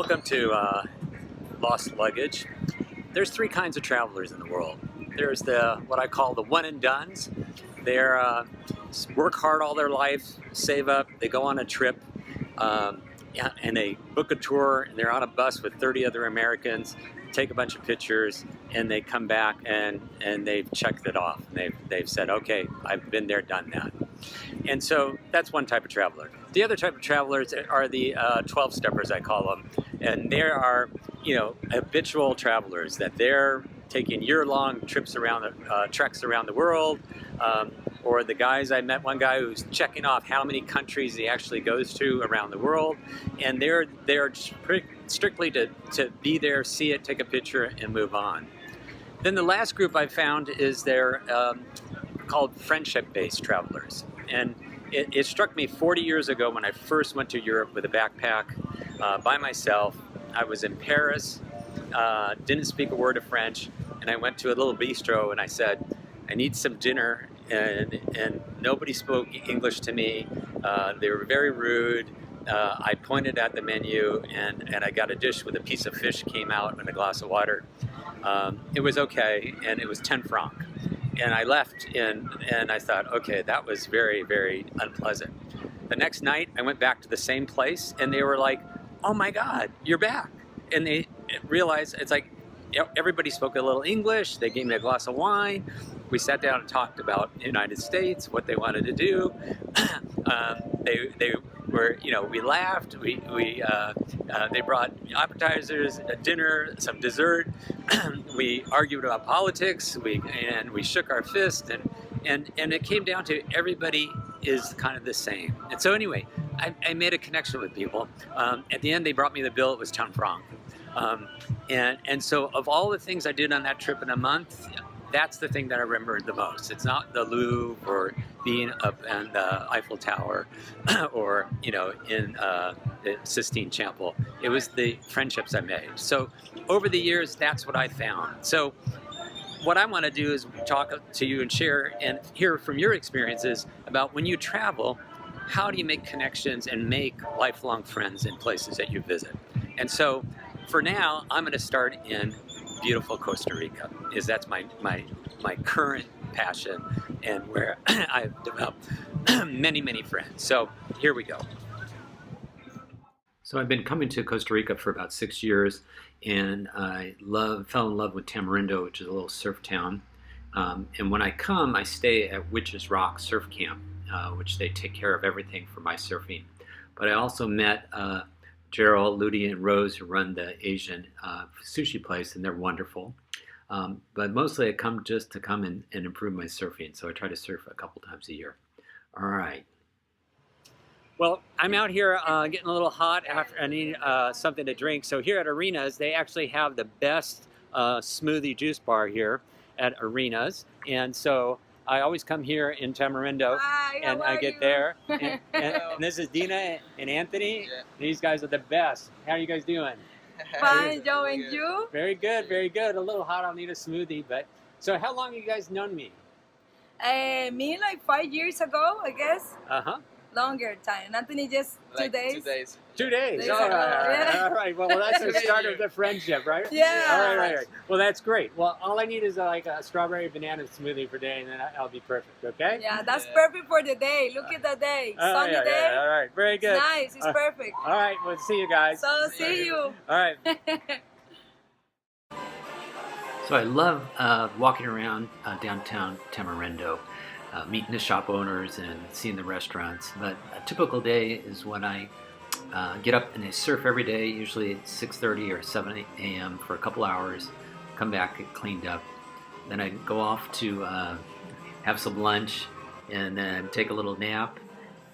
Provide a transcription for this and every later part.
Welcome to Lost Luggage. There's three kinds of travelers in the world. There's what I call the one and dones. They're work hard all their life, save up, they go on a trip, and they book a tour, and they're on a bus with 30 other Americans, take a bunch of pictures, and they come back and they've checked it off. And they've said, okay, I've been there, done that. And so that's one type of traveler. The other type of travelers are the 12-steppers, I call them. And there are, habitual travelers that they're taking year-long trips around, treks around the world. Or the guys, I met one guy who's checking off how many countries he actually goes to around the world. And they're strictly to be there, see it, take a picture, and move on. Then the last group I found is they're called friendship-based travelers. And it struck me 40 years ago when I first went to Europe with a backpack by myself. I was in Paris, didn't speak a word of French, and I went to a little bistro and I said, I need some dinner, and nobody spoke English to me. They were very rude. I pointed at the menu and I got a dish with a piece of fish came out and a glass of water. It was okay, and it was 10 francs. And I left and I thought, okay, that was very, very unpleasant. The next night I went back to the same place and they were like, oh my God, you're back. And they realized it's like everybody spoke a little English. They gave me a glass of wine. We sat down and talked about the United States, what they wanted to do. They were, we laughed. They brought appetizers, a dinner, some dessert. We argued about politics. We shook our fist, and it came down to everybody is kind of the same. And so anyway, I made a connection with people. At the end, they brought me the bill. It was 10 francs. And so of all the things I did on that trip in a month, that's the thing that I remember the most. It's not the Louvre or being up in the Eiffel Tower or, in the Sistine Chapel. It was the friendships I made. So over the years, that's what I found. So what I want to do is talk to you and share and hear from your experiences about when you travel, how do you make connections and make lifelong friends in places that you visit? And so for now, I'm going to start in beautiful Costa Rica, because that's my current passion and where I've developed many, many friends. So here we go. So I've been coming to Costa Rica for about 6 years, and I fell in love with Tamarindo, which is a little surf town. And when I come, I stay at Witch's Rock Surf Camp, which they take care of everything for my surfing. But I also met Gerald, Ludi, and Rose, who run the Asian sushi place, and they're wonderful. But mostly I come just to come and improve my surfing, so I try to surf a couple times a year. All right. Well, I'm out here getting a little hot. I need something to drink. So here at Arenas, they actually have the best smoothie juice bar here at Arenas. And so I always come here in Tamarindo. Hi, and I get there. And this is Dina and Anthony. Yeah. These guys are the best. How are you guys doing? Fine, Joe, and you? Very good, very good. A little hot, I'll need a smoothie. But so how long have you guys known me? Me like 5 years ago, I guess. Uh-huh. Longer time. Anthony just like 2 days. 2 days. 2 days. Days All right, ago, yeah. all right. Well, that's the start of the friendship, right? Yeah. All right. Well, that's great. Well, all I need is like a strawberry banana smoothie for day, and then I'll be perfect. Okay? Yeah, that's perfect for the day. Look at the day. Sunny day. Yeah. All right. Very good. It's nice. It's perfect. All right. Well, see you guys. So see you. All right. So I love walking around downtown Tamarindo, meeting the shop owners and seeing the restaurants. But a typical day is when I get up and I surf every day, usually at 6:30 or 7 a.m. for a couple hours, come back, get cleaned up. Then I go off to have some lunch and then take a little nap,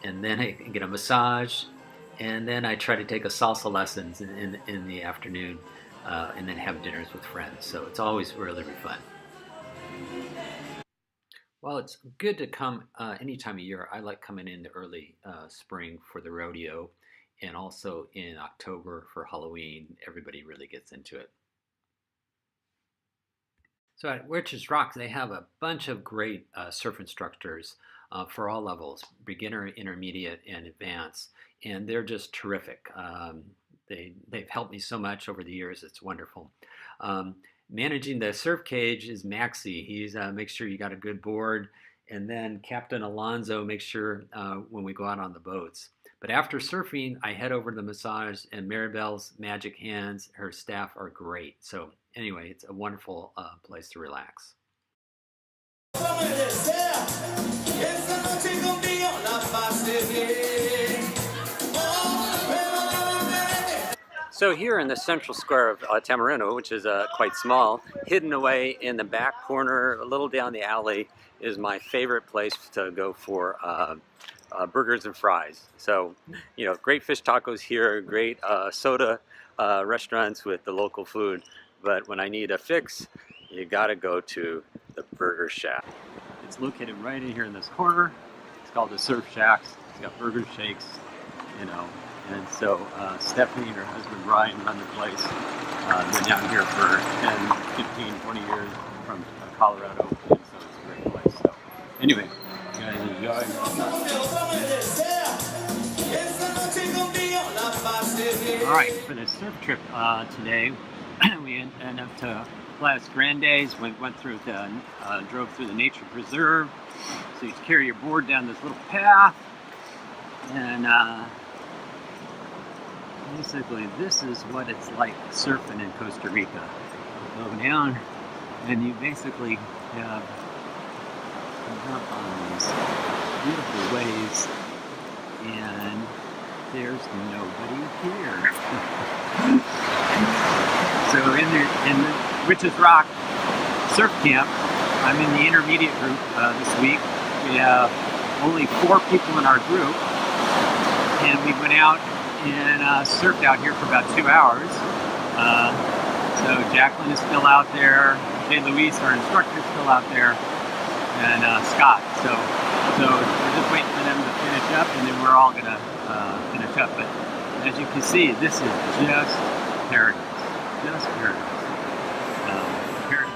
and then I get a massage, and then I try to take a salsa lessons in the afternoon, and then have dinners with friends. So it's always really fun. Well, it's good to come any time of year. I like coming in the early spring for the rodeo, and also in October for Halloween. Everybody really gets into it. So at Witch's Rock, they have a bunch of great surf instructors for all levels, beginner, intermediate, and advanced, and they're just terrific. They've helped me so much over the years. It's wonderful. Managing the surf cage is Maxie. He's makes sure you got a good board, and then Captain Alonzo makes sure when we go out on the boats. But after surfing, I head over to the massage, and Maribel's magic hands, her staff are great. So anyway, it's a wonderful place to relax. So here in the central square of Tamarindo, which is quite small, hidden away in the back corner, a little down the alley, is my favorite place to go for burgers and fries. So, great fish tacos here, great soda restaurants with the local food. But when I need a fix, you gotta go to the Burger Shack. It's located right in here in this corner. It's called the Surf Shacks. It's got burger shakes, And so Stephanie and her husband Brian run the place. Been down here for 10, 15, 20 years from Colorado, and so it's a great place. So anyway, you guys enjoy. All right, for the surf trip today, we ended up to Las Grandes. We went through drove through the nature preserve. So you carry your board down this little path, and basically, this is what it's like surfing in Costa Rica. You go down, and you basically have up on these beautiful waves, and there's nobody here. So in the Witches Rock Surf Camp, I'm in the intermediate group this week. We have only 4 people in our group, and we went out and surfed out here for about 2 hours. So Jacqueline is still out there, Jay Luis, our instructor, is still out there, and Scott. So we're just waiting for them to finish up, and then we're all gonna finish up. But as you can see, this is just paradise. Just paradise. Paradise.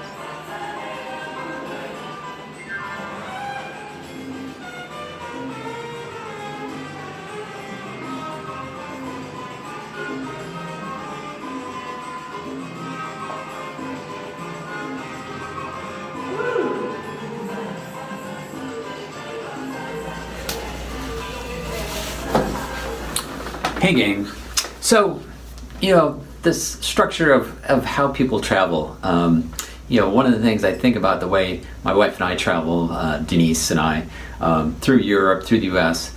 Hey gang, so this structure of how people travel, one of the things I think about the way my wife and I travel, Denise and I, through Europe, through the US,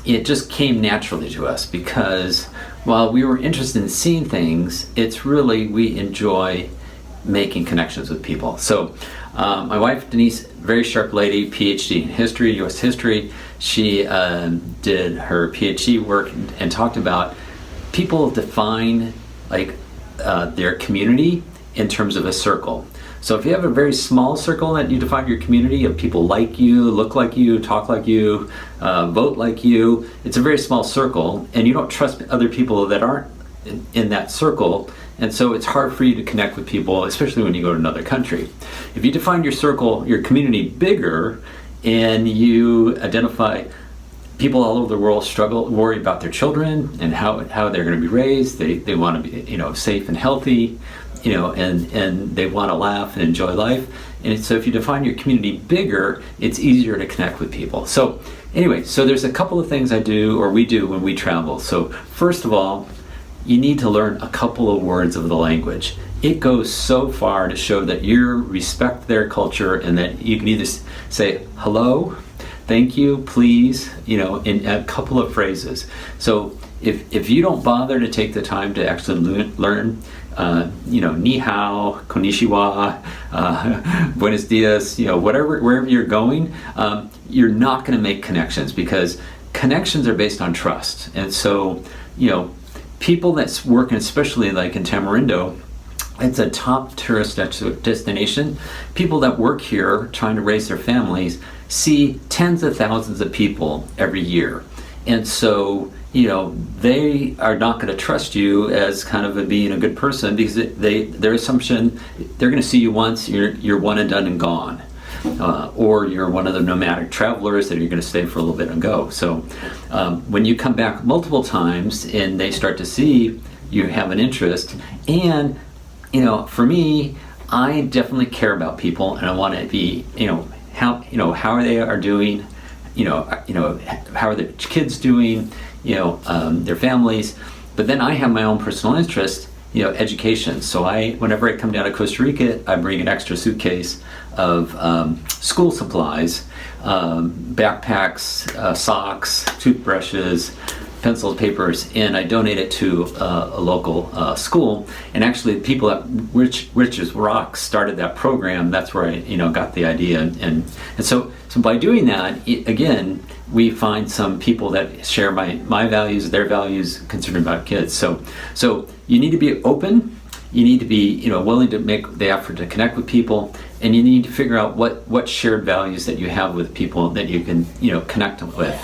it just came naturally to us because while we were interested in seeing things, it's really, we enjoy making connections with people. So my wife Denise, very sharp lady, PhD in history, US history. She did her PhD work and talked about people define their community in terms of a circle. So if you have a very small circle that you define your community of people like you, look like you, talk like you, vote like you, it's a very small circle, and you don't trust other people that aren't in that circle, and so it's hard for you to connect with people, especially when you go to another country. If you define your circle, your community bigger, and you identify people all over the world worry about their children and how they're going to be raised. They want to be safe and healthy, and they want to laugh and enjoy life. And so if you define your community bigger, it's easier to connect with people. So anyway, so there's a couple of things we do when we travel. So first of all, you need to learn a couple of words of the language. It goes so far to show that you respect their culture and that you can either say hello, thank you, please, in a couple of phrases. So if you don't bother to take the time to actually learn, ni hao, konnichiwa, buenos dias, wherever you're going, you're not going to make connections because connections are based on trust. And so, people that's working, especially like in Tamarindo, it's a top tourist destination. People that work here trying to raise their families see tens of thousands of people every year. And so, they are not going to trust you as kind of being a good person because their assumption, they're going to see you once, you're one and done and gone. or you're one of the nomadic travelers that you're going to stay for a little bit and go. So when you come back multiple times and they start to see you have an interest, and for me, I definitely care about people, and I want to be how are doing, how are the kids doing, their families. But then I have my own personal interest, education. So whenever I come down to Costa Rica, I bring an extra suitcase of school supplies, backpacks, socks, toothbrushes, pencils, papers, and I donate it to a local school. And actually, people at Rich's Rocks started that program. That's where I got the idea. And so by doing that, again, we find some people that share my values, their values, concerned about kids. So you need to be open. You need to be willing to make the effort to connect with people, and you need to figure out what shared values that you have with people that you can connect with.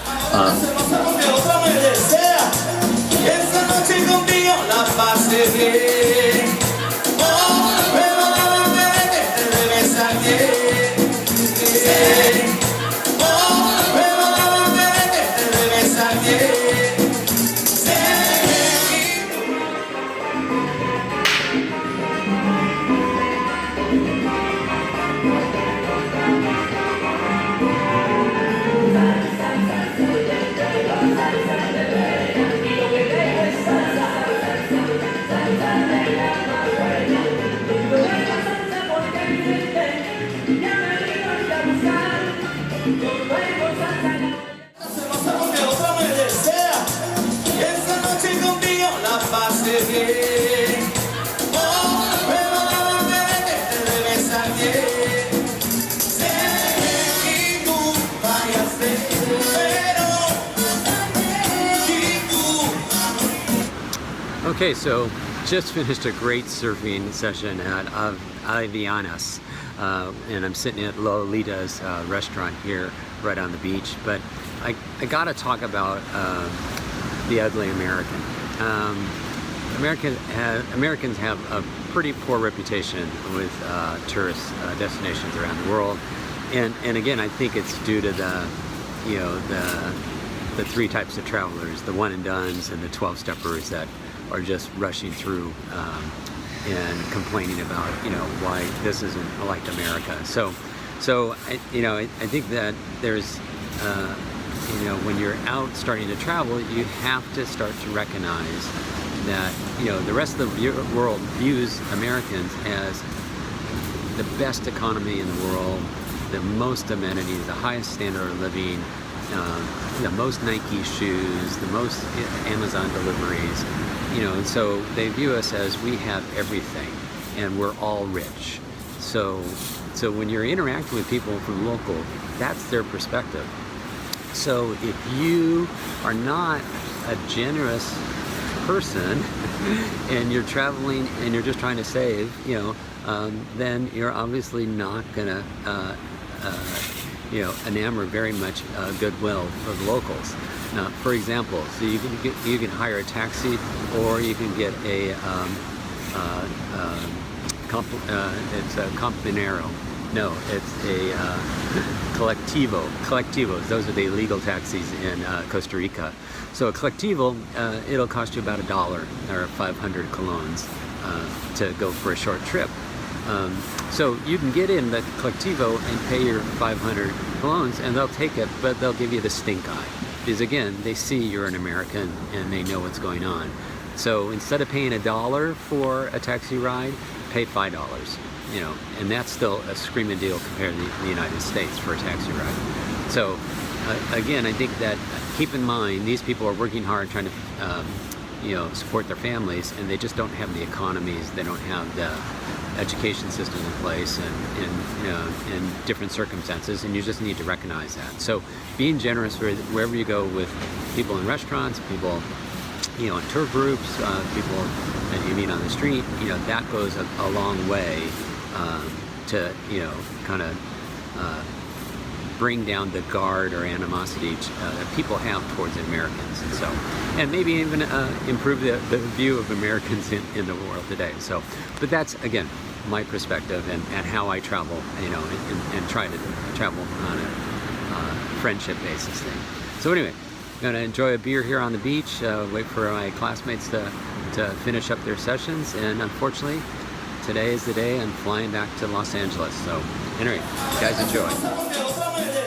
Okay, so just finished a great surfing session at Avianas, and I'm sitting at Lolita's restaurant here right on the beach. But I gotta talk about the ugly American. Americans have a pretty poor reputation with tourist destinations around the world, and again, I think it's due to the three types of travelers: the one and dones and the 12-steppers that are just rushing through and complaining about why this isn't like America. So I think that there's when you're out starting to travel, you have to start to recognize that the rest of the world views Americans as the best economy in the world, the most amenities, the highest standard of living, the most Nike shoes, the most Amazon deliveries, and so they view us as we have everything and we're all rich. So when you're interacting with people from local, that's their perspective. So if you are not a generous person and you're traveling and you're just trying to save, then you're obviously not gonna enamor very much goodwill of the locals. Now, for example, so you can hire a taxi, or you can get a it's a Campanero. No, it's a Colectivo. Colectivos, those are the illegal taxis in Costa Rica. So a Colectivo, it'll cost you about $1 or 500 colones to go for a short trip. So you can get in the Colectivo and pay your 500 colones, and they'll take it, but they'll give you the stink eye. Because again, they see you're an American and they know what's going on. So instead of paying $1 for a taxi ride, pay $5. And that's still a screaming deal compared to the United States for a taxi ride. So again, I think that keep in mind, these people are working hard trying to support their families, and they just don't have the economies, they don't have the education system in place, and different circumstances, and you just need to recognize that. So being generous wherever you go with people in restaurants, people in tour groups, people that you meet on the street, that goes a long way to kind of bring down the guard or animosity that people have towards Americans, and maybe even improve the view of Americans in the world today. But that's, again, my perspective and how I travel, you know, and try to travel on a friendship basis thing. So anyway, I'm gonna enjoy a beer here on the beach, wait for my classmates to finish up their sessions, and unfortunately, today is the day I'm flying back to Los Angeles. So anyway, you guys enjoy.